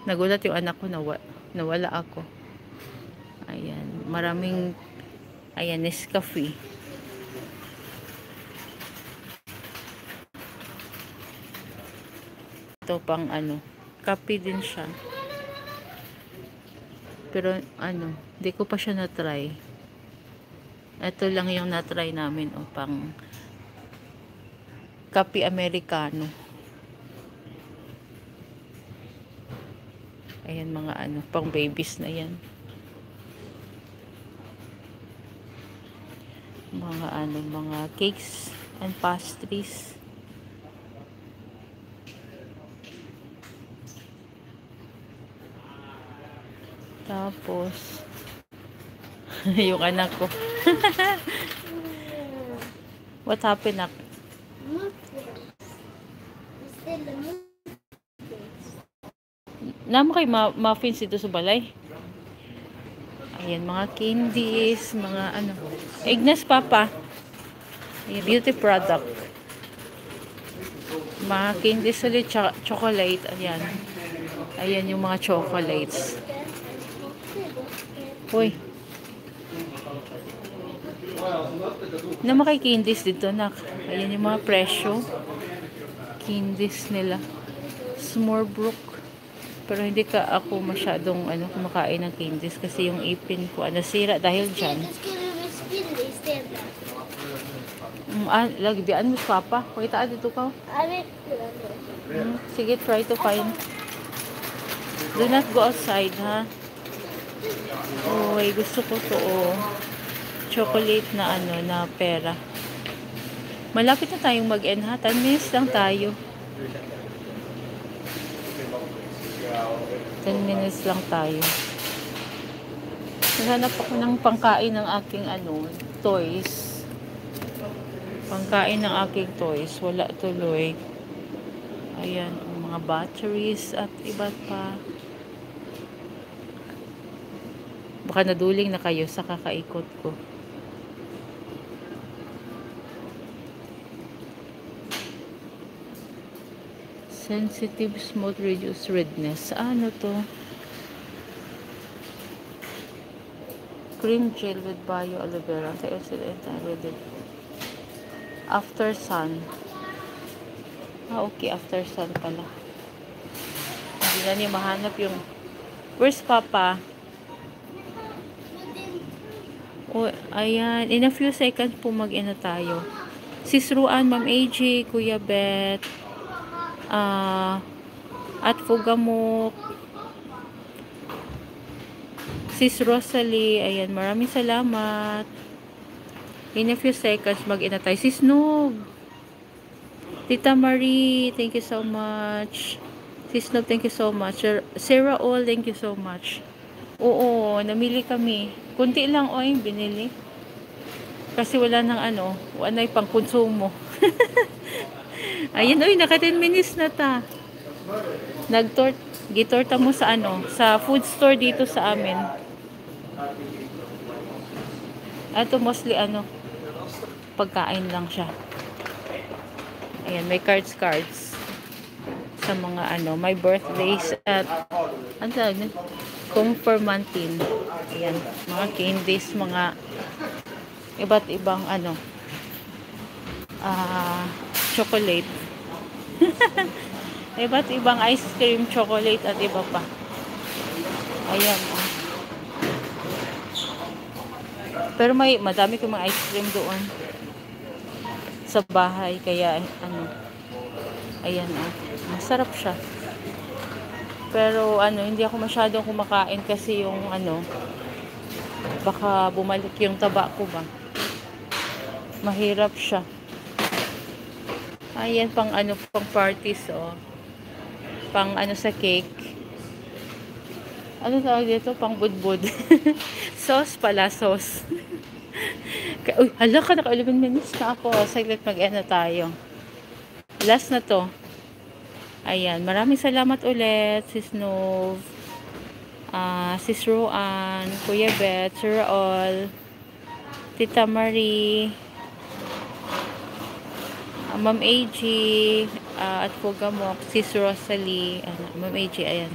Nagulat yung anak ko, nawala ako. Ayan, maraming, ayan, Nescafe. Ito pang ano, kape din siya. Pero ano, hindi ko pa siya na-try. Ito lang yung na-try namin, o pang kape Americano. Ayan, mga ano, pang babies na yan. Mga ano, mga cakes and pastries. Tapos, yung anak ko. What happened, nak? Naman kay muffins dito sa balay. Ayan, mga candies, mga ano. Ignas, Papa. Ayan, beauty product. Mga candies ulit, chocolate. Ayan. Ayan yung mga chocolates. Uy. Naman kay candies dito, nak. Ayan yung mga presyo. Candies nila. Smorbrook. Pero hindi ka ako masyadong ano, kumakain ng candies kasi yung ipin ko nasira dahil dyan. Lagi biyan mo Papa. Kita dito ka. Sige, try to find. Do not go outside, ha? Uy, gusto ko to, chocolate na ano, na pera. Malapit na tayong mag-end, ha? 10 minutes lang tayo. 10 minutes lang tayo. Naghanap ako ng pangkain ng aking ano, toys. Pangkain ng aking toys. Wala tuloy. Ayan, mga batteries at iba't pa. Baka naduling na kayo sa kakaikot ko. Sensitive Smooth Reduce Redness. Ano to? Cream gel with bio aloe vera. Antioxidant and after sun. Okay. After sun pala. Hindi na niya mahanap yung... Where's Papa? Oh, ayan. In a few seconds po mag-ina tayo. Sis Ruan, Ma'am AJ, Kuya Bet, at Fugamok, Sis Rosalie, ayan, maraming salamat. In a few seconds mag-ina tayo. Sis Noob, Tita Marie, thank you so much. Sis Noob, thank you so much. Sarah All, thank you so much. Oo, namili kami. Kunti lang yung binili. Kasi wala nang ano, wala yung pang konsumo. Ayun, naka 10 minutes na ta. Gitorta mo sa ano, sa food store dito sa amin. Ito mostly ano, pagkain lang siya. Ayan, may cards. Sa mga ano, my birthdays at ano tawag na? Confirmantine. Ayan, mga candies, mga iba't ibang ano, chocolate. Iba't ibang ice cream, chocolate at iba pa. Ayan. Pero madami ko mga ice cream doon sa bahay, kaya ano, ayan, masarap siya. Pero ano, hindi ako masyadong kumakain kasi yung ano, baka bumalik yung taba ko ba. Mahirap siya. Ayan, pang ano, pang parties, pang ano sa cake. Ano tawag dito? Pang budbud. Sauce pala, sauce. Uy, hala ka, naka 11 minutes na ako. Saglit mag-end na tayo. Last na to. Ayan, maraming salamat ulit, Sis Nov, Sis Roan, Kuya Bet, Sir All, Tita Marie, Ma'am AG, at Fugamok, Sis Rosalie, Ma'am AG, ayan.